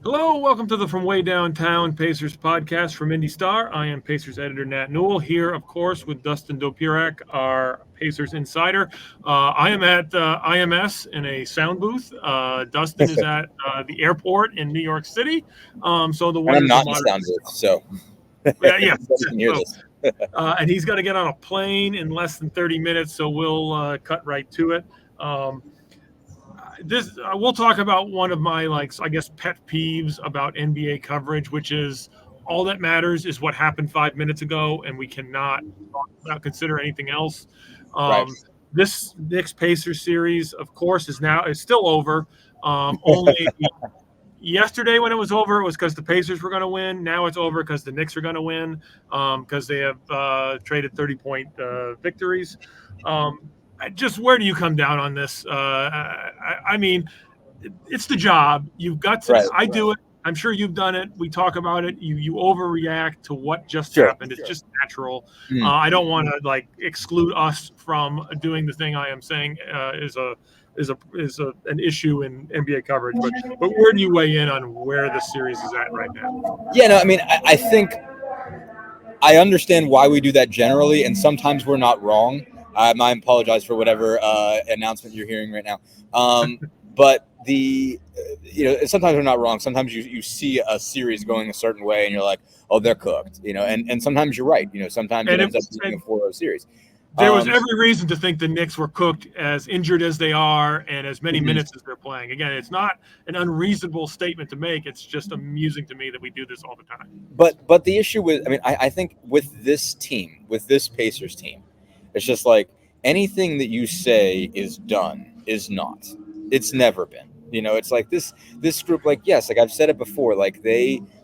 Hello, welcome to the From Way Downtown Pacers podcast from Indy Star. I am Pacers editor Nat Newell here, of course, with Dustin Dopriak, our Pacers insider. I am at IMS in a sound booth. Dustin is at the airport in New York City. So the And I'm wonders of not in the modern, sound booth, so yeah, yeah. nobody can hear So, this. and he's got to get on a plane in less than 30 minutes, so we'll cut right to it. Um, this we'll talk about one of my I guess pet peeves about NBA coverage, which is all that matters is what happened 5 minutes ago, and we cannot consider anything else. Right. This Knicks Pacers series, of course, is still over. Only yesterday when it was over, it was because the Pacers were going to win. Now it's over because the Knicks are going to win because they have traded 30-point victories. Just where do you come down on this? I mean, it's the job. You've got to. Right. I do it. I'm sure you've done it. We talk about it. You overreact to what just Sure. happened. It's just natural. Mm. I don't want to exclude us from doing the thing I am saying is an issue in NBA coverage. But where do you weigh in on where the series is at right now? Yeah, no, I mean, I think I understand why we do that generally, and sometimes we're not wrong. I apologize for whatever announcement you're hearing right now. But sometimes we're not wrong. Sometimes you see a series going a certain way, and you're like, oh, they're cooked, and sometimes you're right. Sometimes it ends up being a 4-0 series. There was every reason to think the Knicks were cooked, as injured as they are and as many minutes as they're playing. Again, it's not an unreasonable statement to make. It's just amusing to me that we do this all the time. But the issue with, I think with this team, with this Pacers team, it's just like anything that you say is done is not. It's never been. It's like this group, yes, I've said it before,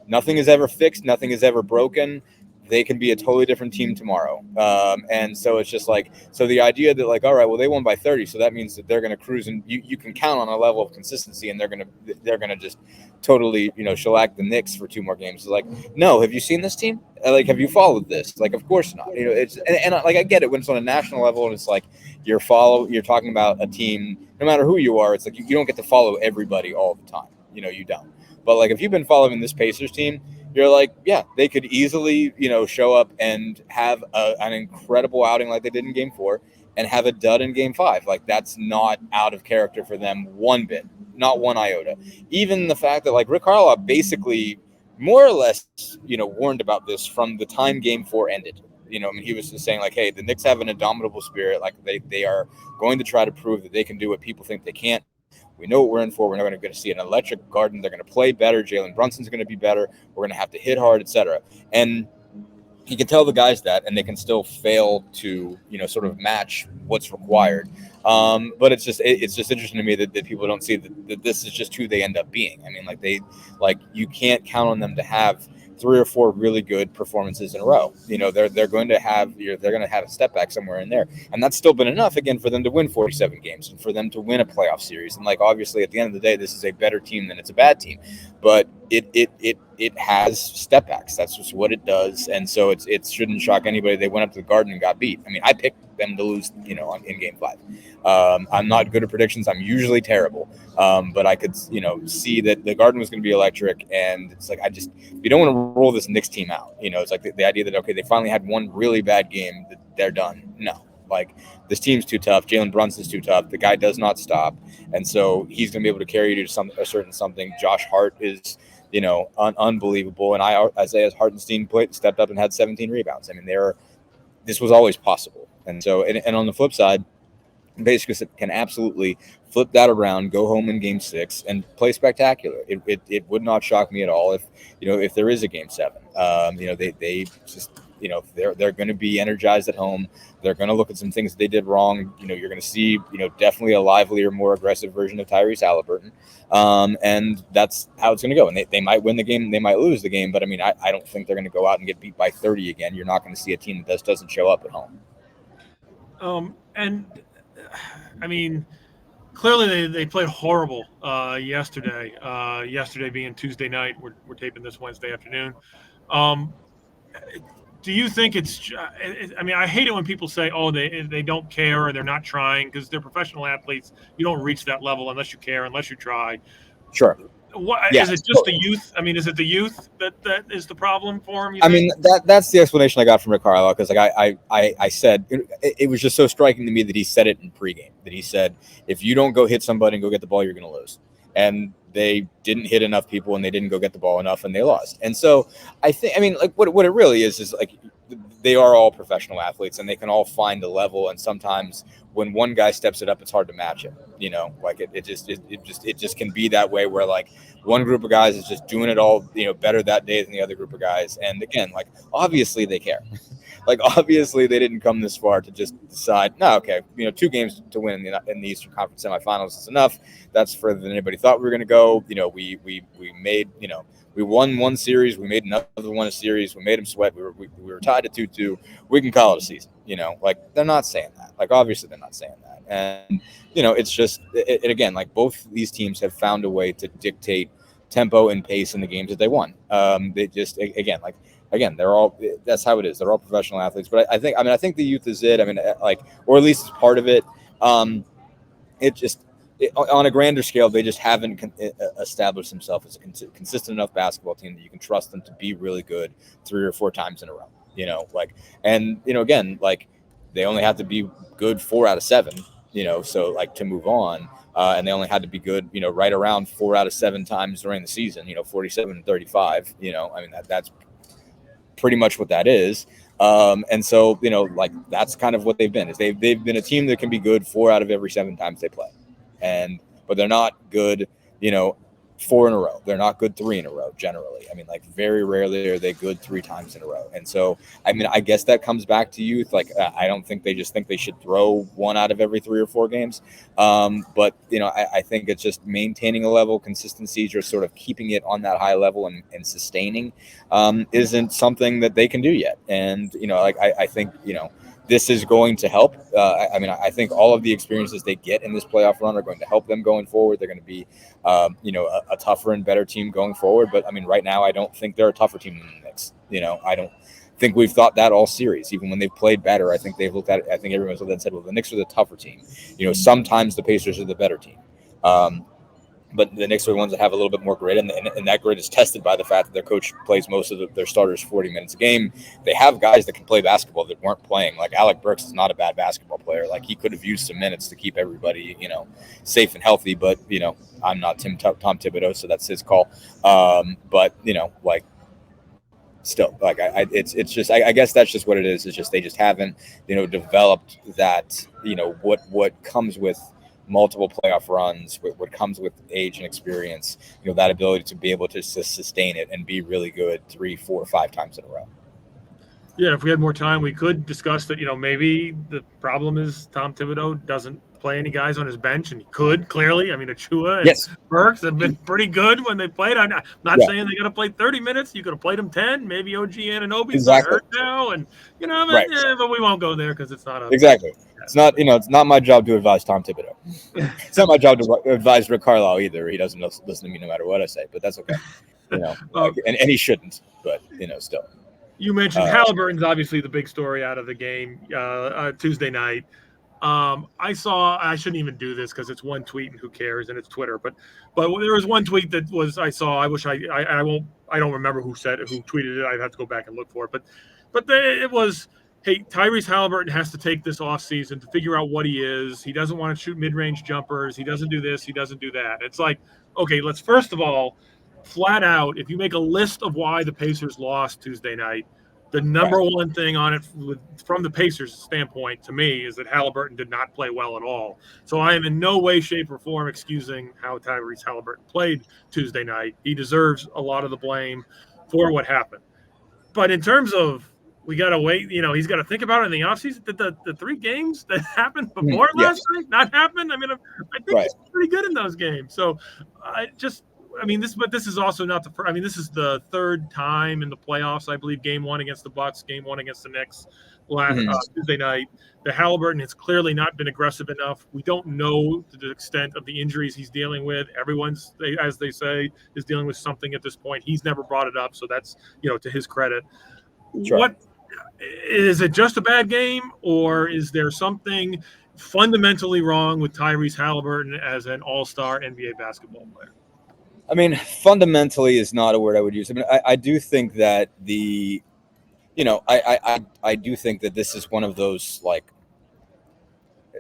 nothing is ever fixed, nothing is ever broken. They can be a totally different team tomorrow. And so it's just so the idea that all right, well, they won by 30, so that means that they're going to cruise, and you can count on a level of consistency, and they're going to just totally, shellac the Knicks for 2 more games. It's no, have you seen this team? Have you followed this? Of course not. It's and I get it when it's on a national level, and it's you're talking about a team, no matter who you are. It's you don't get to follow everybody all the time. You don't. But if you've been following this Pacers team, you're yeah, they could easily, show up and have an incredible outing like they did in Game 4 and have a dud in Game 5. That's not out of character for them one bit, not one iota. Even the fact that Rick Carlisle basically more or less, warned about this from the time Game 4 ended. He was just saying hey, the Knicks have an indomitable spirit. They are going to try to prove that they can do what people think they can't. We know what we're in for. We're not going to see an electric Garden. They're going to play better. Jalen Brunson's going to be better. We're going to have to hit hard, etc. And he can tell the guys that, and they can still fail to, sort of match what's required. But it's just interesting to me that people don't see that this is just who they end up being. I mean, you can't count on them to have 3 or 4 really good performances in a row. They're going to have a step back somewhere in there, and that's still been enough again for them to win 47 games and for them to win a playoff series. And obviously at the end of the day, this is a better team than it's a bad team, but it has step backs. That's just what it does, and so it shouldn't shock anybody. They went up to the Garden and got beat. I mean, I picked them to lose, in Game 5. I'm not good at predictions. I'm usually terrible. But I could, see that the Garden was going to be electric, and it's you don't want to roll this Knicks team out. It's the idea that, okay, they finally had one really bad game, that they're done. No, this team's too tough. Jalen Brunson's too tough. The guy does not stop, and so he's going to be able to carry you to a certain something. Josh Hart is, unbelievable, and Isaiah Hartenstein stepped up and had 17 rebounds. I mean, this was always possible, and so and on the flip side, basically can absolutely flip that around, go home in Game 6, and play spectacular. It would not shock me at all if there is a Game 7. They just, they're going to be energized at home. They're going to look at some things they did wrong. You're going to see, definitely a livelier, more aggressive version of Tyrese Haliburton. And that's how it's going to go. And they might win the game. They might lose the game. But, I don't think they're going to go out and get beat by 30 again. You're not going to see a team that doesn't show up at home. Clearly they played horrible yesterday. Yesterday being Tuesday night, we're taping this Wednesday afternoon. Do you think it's? I hate it when people say, "Oh, they don't care or they're not trying," because they're professional athletes. You don't reach that level unless you care, unless you try. Sure. What Yeah, is it? Just the youth? I mean, is it the youth that is the problem for him? You I think? mean, that's the explanation I got from Rick Carlisle, because like I said it was just so striking to me that he said it in pregame, that he said, if you don't go hit somebody and go get the ball, you're going to lose. And they didn't hit enough people and they didn't go get the ball enough and they lost. And so I mean, like what it really is like they are all professional athletes and they can all find a level. And sometimes when one guy steps it up, it's hard to match him. You know, like it just can be that way where like one group of guys is just doing it all, better that day than the other group of guys. And again, like obviously they care. Like obviously they didn't come this far to just decide, no, okay, 2 games to win in the Eastern Conference semifinals is enough. That's further than anybody thought we were going to go. We made, we won one series, we made another one a series, we made them sweat. We were tied at 2-2. We can call it a season. Like they're not saying that. Like obviously they're not saying that. And it's just it again, like both these teams have found a way to dictate tempo and pace in the games that they won. They just again, they're all, that's how it is. They're all professional athletes. But I think the youth is it. I mean, like, or at least it's part of it. On a grander scale, they just haven't established themselves as a consistent enough basketball team that you can trust them to be really good 3 or 4 times in a row. Again, like they only have to be good 4 out of 7. So like to move on. And they only had to be good, right around 4 out of 7 times during the season. 47 and 35. I mean that's pretty much what that is. And so like that's kind of what they've been. Is they've been a team that can be good 4 out of every 7 times they play. But they're not good, 4 in a row. They're not good 3 in a row generally. I mean, like very rarely are they good 3 times in a row. And so, I mean, I guess that comes back to youth. Like, I don't think they just think they should throw 1 out of every 3 or 4 games. But I think it's just maintaining a level, consistency, just sort of keeping it on that high level and sustaining isn't something that they can do yet. And, I think, this is going to help. I think all of the experiences they get in this playoff run are going to help them going forward. They're going to be, a tougher and better team going forward. But I mean, right now, I don't think they're a tougher team than the Knicks. I don't think we've thought that all series. Even when they've played better, I think they've looked at it. I think everyone's looked at it and said, well, the Knicks are the tougher team. Sometimes the Pacers are the better team. But the Knicks are the ones that have a little bit more grit, and that grit is tested by the fact that their coach plays most of their starters 40 minutes a game. They have guys that can play basketball that weren't playing. Like Alec Burks is not a bad basketball player. Like he could have used some minutes to keep everybody, safe and healthy. But I'm not Tom Thibodeau, so that's his call. But like still, like it's just I guess that's just what it is. It's just they just haven't developed that what comes with multiple playoff runs, what comes with age and experience, that ability to be able to sustain it and be really good 3, 4, 5 times in a row. Yeah, if we had more time, we could discuss that. Maybe the problem is Tom Thibodeau doesn't play any guys on his bench, and he could clearly. I mean, Achua and Burks have been pretty good when they played. I'm not saying they got to play 30 minutes. You could have played them 10. Maybe OG Anunoby's not hurt now, and but we won't go there because it's not exactly. It's not it's not my job to advise Tom Thibodeau. It's not my job to advise Rick Carlisle either. He doesn't listen to me no matter what I say, but that's okay. And he shouldn't, but still. You mentioned Haliburton's obviously the big story out of the game Tuesday night. I shouldn't even do this because it's one tweet and who cares, and it's Twitter. But there was one tweet that I saw. I wish I don't remember who tweeted it. I'd have to go back and look for it. But it was, hey, Tyrese Haliburton has to take this offseason to figure out what he is. He doesn't want to shoot mid-range jumpers. He doesn't do this. He doesn't do that. It's like, okay, let's first of all, flat out, if you make a list of why the Pacers lost Tuesday night, the number one thing on it from the Pacers standpoint to me is that Haliburton did not play well at all. So I am in no way, shape, or form excusing how Tyrese Haliburton played Tuesday night. He deserves a lot of the blame for what happened. But in terms of we got to wait, he's got to think about it in the offseason. Did the 3 games that happened before last night not happen? I mean, I think he's pretty good in those games. So this is also not this is the 3rd time in the playoffs, I believe. Game 1 against the Bucks, game 1 against the Knicks last Tuesday night. The Haliburton has clearly not been aggressive enough. We don't know the extent of the injuries he's dealing with. Everyone's, as they say, is dealing with something at this point. He's never brought it up, so that's to his credit. Sure. What is it? Just a bad game, or is there something fundamentally wrong with Tyrese Haliburton as an all-star NBA basketball player? I mean, fundamentally is not a word I would use. I mean, I do think that I do think that this is one of those, like,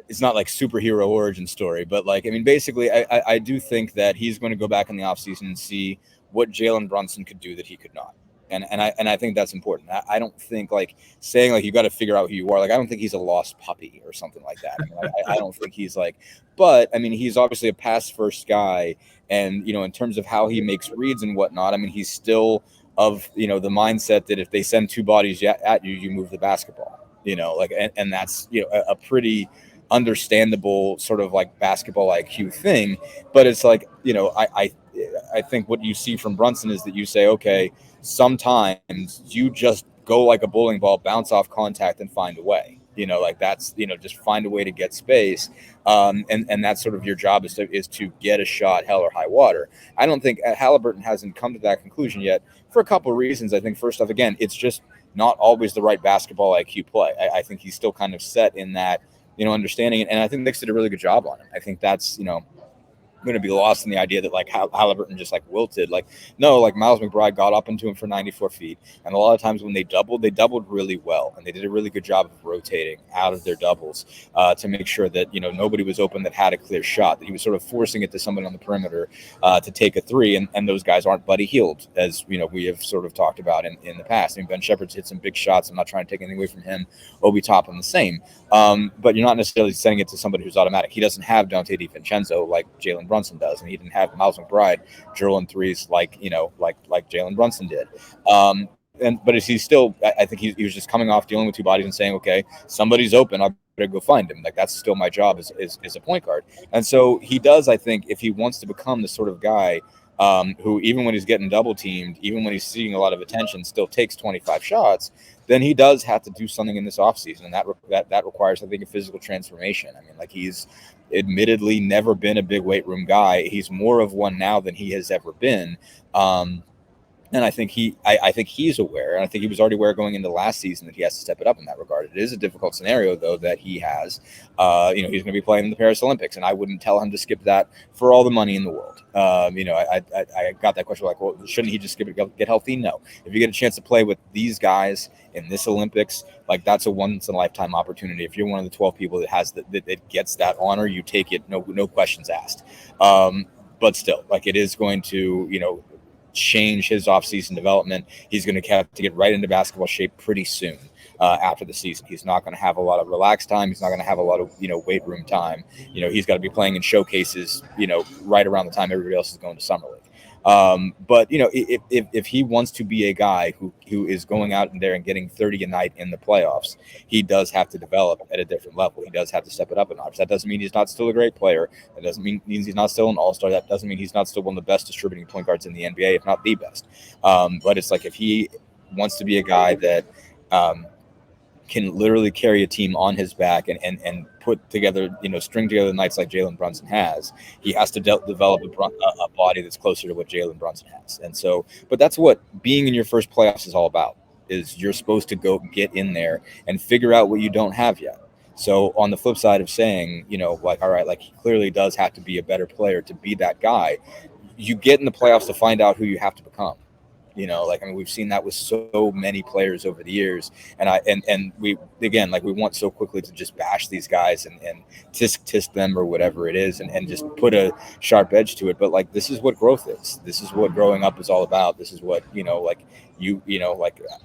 it's not like superhero origin story, but like, I mean, basically, I do think that he's going to go back in the offseason and see what Jalen Brunson could do that he could not. And I think that's important. I don't think, like, saying like you got to figure out who you are. Like, I don't think he's a lost puppy or something like that. I mean, I don't think he's like, but I mean, he's obviously a pass first guy, and in terms of how he makes reads and whatnot, I mean, he's still of the mindset that if they send two bodies at you, you move the basketball. Like, and that's a pretty understandable sort of like basketball IQ thing. But it's like, I think what you see from Brunson is that you say, okay, sometimes you just go like a bowling ball, bounce off contact, and find a way. Like, that's just find a way to get space, and that's sort of your job, is to get a shot, hell or high water. I don't think Haliburton hasn't come to that conclusion yet, for a couple of reasons. I think, first off, again, it's just not always the right basketball IQ play. I think he's still kind of set in that understanding it. And I think Knicks did a really good job on him. I think that's, going to be lost in the idea that like Haliburton just like wilted. Like, no, like Miles McBride got up into him for 94 feet. And a lot of times when they doubled really well. And they did a really good job of rotating out of their doubles to make sure that, nobody was open that had a clear shot, that he was sort of forcing it to somebody on the perimeter to take a three. And those guys aren't Buddy Hield, as, we have sort of talked about in the past. I mean, Ben Shepherd's hit some big shots. I'm not trying to take anything away from him. Obi Toppin the same. But you're not necessarily sending it to somebody who's automatic. He doesn't have Dante DiVincenzo like Jalen Brunson does, and he didn't have Miles McBride drilling threes like Jalen Brunson did. But he's still, I think he was just coming off dealing with two bodies and saying, okay, somebody's open, I better go find him. Like, that's still my job as a point guard. And so he does, I think, if he wants to become the sort of guy who, even when he's getting double teamed, even when he's seeing a lot of attention, still takes 25 shots, then he does have to do something in this offseason. And that requires, I think, a physical transformation. I mean, like, he's admittedly never been a big weight room guy. He's more of one now than he has ever been. And I think he's aware, and I think he was already aware going into last season that he has to step it up in that regard. It is a difficult scenario, though, that he has. He's going to be playing in the Paris Olympics, and I wouldn't tell him to skip that for all the money in the world. I got that question, like, well, shouldn't he just skip it, get healthy? No. If you get a chance to play with these guys in this Olympics, like, that's a once in a lifetime opportunity. If you're one of the 12 people that has that gets that honor, you take it, no questions asked. But still, like, it is going to, change his offseason development. He's going to have to get right into basketball shape pretty soon after the season. He's not going to have a lot of relaxed time. He's not going to have a lot of, weight room time. He's got to be playing in showcases, right around the time everybody else is going to summer league. But if he wants to be a guy who is going out in there and getting 30 a night in the playoffs, he does have to develop at a different level. He does have to step it up a notch. That doesn't mean he's not still a great player. That doesn't mean he's not still an all-star. That doesn't mean he's not still one of the best distributing point guards in the NBA, if not the best. But it's like, if he wants to be a guy that can literally carry a team on his back and put together, string together nights like Jalen Brunson has, he has to develop a body that's closer to what Jalen Brunson has. And so, but that's what being in your first playoffs is all about, is you're supposed to go get in there and figure out what you don't have yet. So on the flip side of saying, like, all right, like, he clearly does have to be a better player to be that guy, you get in the playoffs to find out who you have to become. We've seen that with so many players over the years, and we want so quickly to just bash these guys and tisk them or whatever it is, and just put a sharp edge to it. But like, this is what growth is. This is what growing up is all about. This is what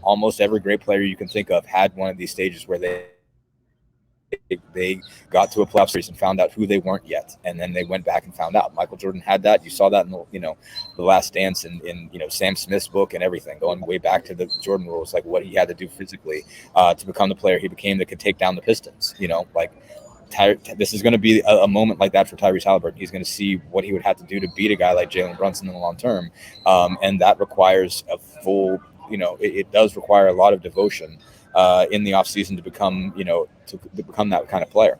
almost every great player you can think of had one of these stages where they got to a playoff series and found out who they weren't yet, and then they went back and found out. Michael Jordan had that. You saw that in the Last Dance, and in Sam Smith's book and everything, going way back to the Jordan rules, like what he had to do physically to become the player he became that could take down the Pistons. This is going to be a moment like that for Tyrese Haliburton. He's going to see what he would have to do to beat a guy like Jalen Brunson in the long term, and that requires a full. It does require a lot of devotion in the offseason to become, to become that kind of player.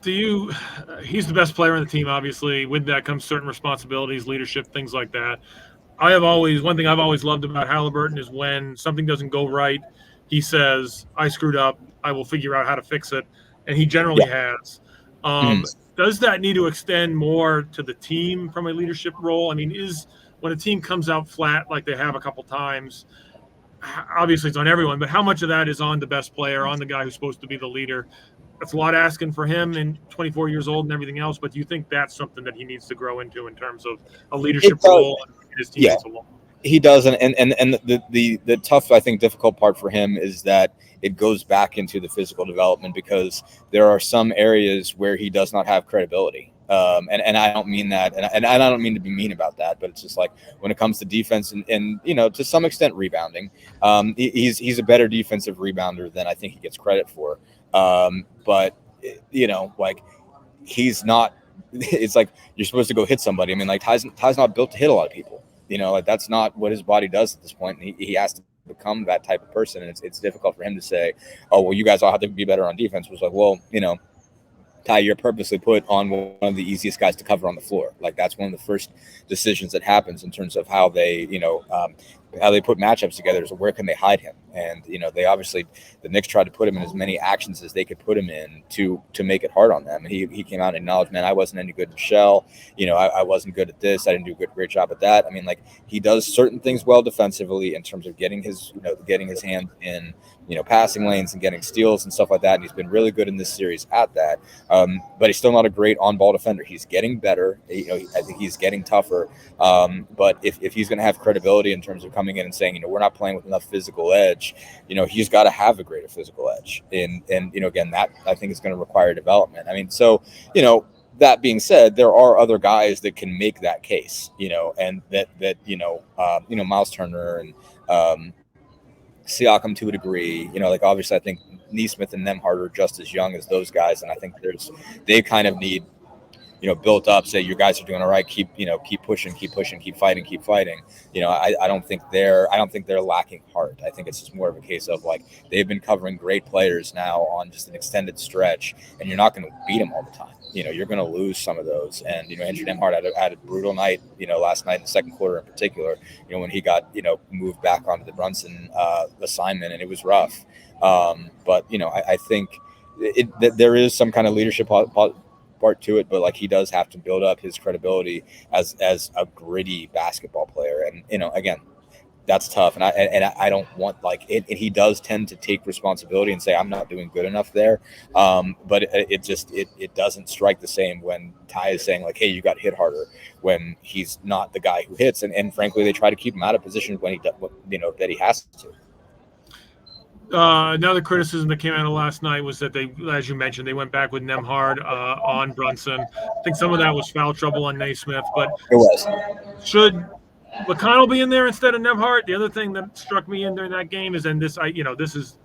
He's the best player on the team, obviously. With that comes certain responsibilities, leadership, things like that. One thing I've always loved about Haliburton is when something doesn't go right, he says, I screwed up, I will figure out how to fix it. And he generally has. does that need to extend more to the team from a leadership role? I mean, when a team comes out flat like they have a couple times, obviously it's on everyone, but how much of that is on the best player, on the guy who's supposed to be the leader? That's a lot asking for him and 24 years old and everything else, but do you think that's something that he needs to grow into in terms of a leadership role and his teammates along? He does, and the tough, I think, difficult part for him is that it goes back into the physical development, because there are some areas where he does not have credibility. And I don't mean that, and I don't mean to be mean about that, but it's just like when it comes to defense and to some extent rebounding, he's a better defensive rebounder than I think he gets credit for. But like he's not. It's like you're supposed to go hit somebody. I mean, like Ty's not built to hit a lot of people. Like that's not what his body does at this point. And he has to become that type of person, and it's difficult for him to say, "Oh, well, you guys all have to be better on defense." It was like, well, Ty, you're purposely put on one of the easiest guys to cover on the floor. Like that's one of the first decisions that happens in terms of how they, how they put matchups together. So where can they hide him? And they obviously, the Knicks tried to put him in as many actions as they could put him in to make it hard on them. And he came out and acknowledged, man, I wasn't any good in shell. I wasn't good at this. I didn't do a great job at that. I mean, like he does certain things well defensively in terms of getting his hand in passing lanes and getting steals and stuff like that. And he's been really good in this series at that. But he's still not a great on-ball defender. He's getting better. I think he's getting tougher. But if he's going to have credibility in terms of coming in and saying, we're not playing with enough physical edge, he's got to have a greater physical edge. And again, that I think is going to require development. I mean, so, that being said, there are other guys that can make that case, and that Miles Turner and Siakam to a degree, like obviously I think Nesmith and Nembhard are just as young as those guys, and I think they kind of need built up, say your guys are doing all right, keep pushing, keep fighting. I don't think they're lacking heart. I think it's just more of a case of like they've been covering great players now on just an extended stretch, and you're not going to beat them all the time. You're going to lose some of those. And Andrew Nembhard had a brutal night, last night in the second quarter in particular, when he got moved back onto the Brunson assignment, and it was rough. But I think that there is some kind of leadership part to it, but like he does have to build up his credibility as a gritty basketball player, and again, that's tough, and I don't want like it. He does tend to take responsibility and say I'm not doing good enough there, but it doesn't strike the same when Ty is saying like, hey, you got hit harder, when he's not the guy who hits, and frankly they try to keep him out of positions when that he has to. Another criticism that came out of last night was that they, as you mentioned, they went back with Nembhard on Brunson. I think some of that was foul trouble on Naismith, but it was. Should McConnell be in there instead of Nembhard? The other thing that struck me in during that game is, and this is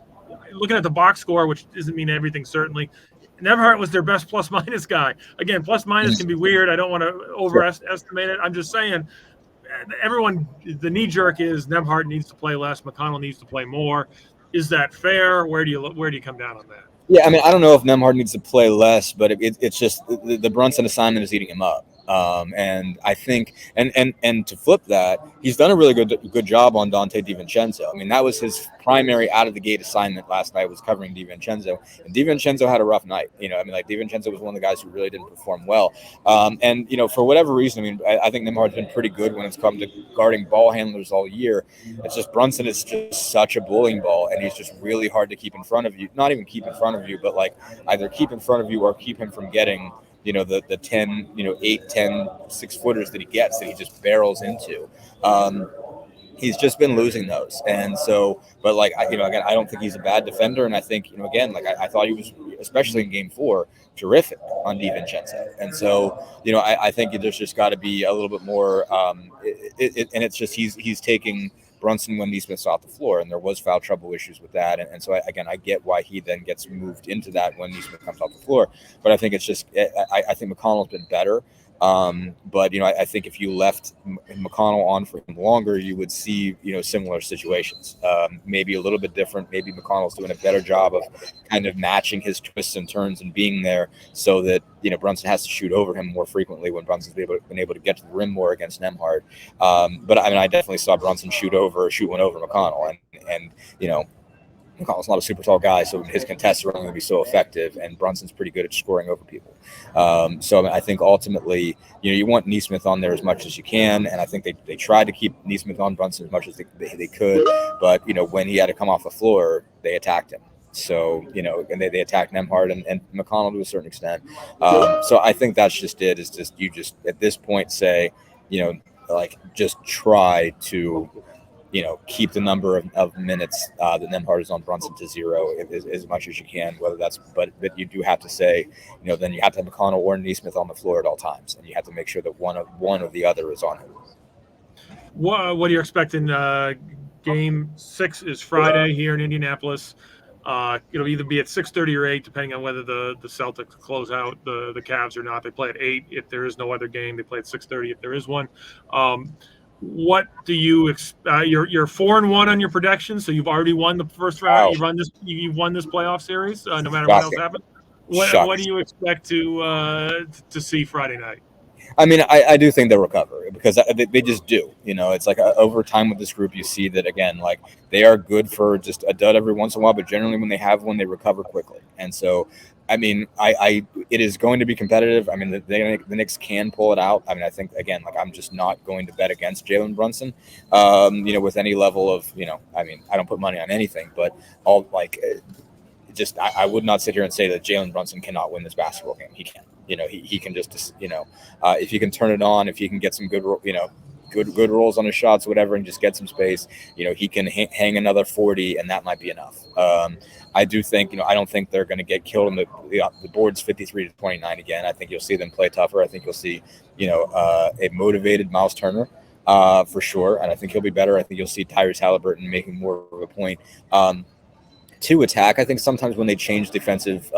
looking at the box score, which doesn't mean everything certainly. Nembhard was their best plus minus guy. Again, plus minus can be weird. I don't want to overestimate it. I'm just saying. Everyone, the knee jerk is Nembhard needs to play less. McConnell needs to play more. Is that fair? Where do you come down on that? Yeah, I mean, I don't know if Nembhard needs to play less, but it's just the Brunson assignment is eating him up. And I think, and to flip that, he's done a really good job on Dante DiVincenzo. I mean, that was his primary out of the gate assignment last night, was covering DiVincenzo, and DiVincenzo had a rough night. Like DiVincenzo was one of the guys who really didn't perform well. And for whatever reason, I mean, I think Nembhard's been pretty good when it's come to guarding ball handlers all year. It's just Brunson is just such a bowling ball, and he's just really hard to keep in front of you. Not even keep in front of you, but like either keep in front of you or keep him from getting the 10, 8, 10, 6-footers that he gets, that he just barrels into. He's just been losing those. And so, but like, again, I don't think he's a bad defender. And I think, again, like I thought he was, especially in game 4, terrific on DiVincenzo. And so, I think there's just got to be a little bit more, and it's just, he's taking Brunson when Nesmith's off the floor, and there was foul trouble issues with that. And so, again, I get why he then gets moved into that when Nesmith comes off the floor. But I think it's just, I think McConnell's been better. But, I think if you left McConnell on for him longer, you would see, similar situations, maybe a little bit different. Maybe McConnell's doing a better job of kind of matching his twists and turns and being there so that, Brunson has to shoot over him more frequently when Brunson's been able to get to the rim more against Nembhard. But I mean, I definitely saw Brunson shoot one over McConnell, and McConnell's not a super tall guy, so his contests are only going to be so effective, and Brunson's pretty good at scoring over people. So I think ultimately, you want Nesmith on there as much as you can, and I think they tried to keep Nesmith on Brunson as much as they could, but when he had to come off the floor, they attacked him. So, and they attacked Nembhard and McConnell to a certain extent. So I think that's just it, is just you just at this point say, just try to, keep the number of minutes that Nembhard is on Brunson to 0 as much as you can, whether that's, but you do have to say, then you have to have McConnell or Nesmith on the floor at all times, and you have to make sure that one of the other is on him. What are you expecting? Game 6 is Friday here in Indianapolis. It'll either be at 6:30 or 8, depending on whether the Celtics close out the Cavs or not. They play at 8 if there is no other game. They play at 6:30 if there is one. What do you expect? You're 4-1 on your predictions, so you've already won the first round. Wow. You've won this playoff series, no matter what else happens. What do you expect to see Friday night? I mean, I do think they'll recover, because they just do. It's like over time with this group, you see that, again, like they are good for just a dud every once in a while, but generally when they have one, they recover quickly. And so, I mean, it is going to be competitive. I mean, the Knicks can pull it out. I mean, I think, again, like I'm just not going to bet against Jalen Brunson, with any level of, I mean, I don't put money on anything, but I would not sit here and say that Jalen Brunson cannot win this basketball game. He can. He can just, if he can turn it on, if he can get some good rolls on his shots, whatever, and just get some space, he can hang another 40, and that might be enough. I do think, I don't think they're going to get killed in the board's 53-29 again. I think you'll see them play tougher. I think you'll see, a motivated Miles Turner, for sure, and I think he'll be better. I think you'll see Tyrese Haliburton making more of a point to attack. I think sometimes when they change defensive,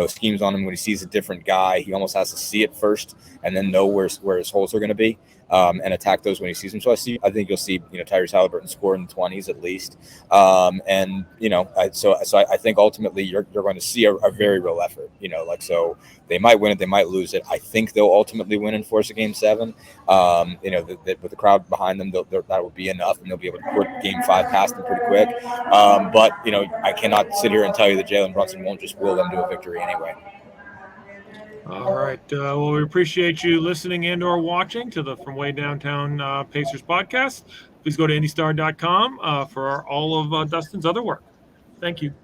schemes on him, when he sees a different guy, he almost has to see it first and then know where his holes are going to be, and attack those when he sees them. So I think you'll see, Tyrese Haliburton score in the 20s at least. And, I think ultimately you're going to see a very real effort, so they might win it, they might lose it. I think they'll ultimately win and force a game 7. With the crowd behind them, that will be enough, and they'll be able to put game 5 past them pretty quick. But, I cannot sit here and tell you that Jalen Brunson won't just will them to a victory anyway. All right. Well, we appreciate you listening and or watching to the From Way Downtown Pacers podcast. Please go to IndyStar.com for all of Dustin's other work. Thank you.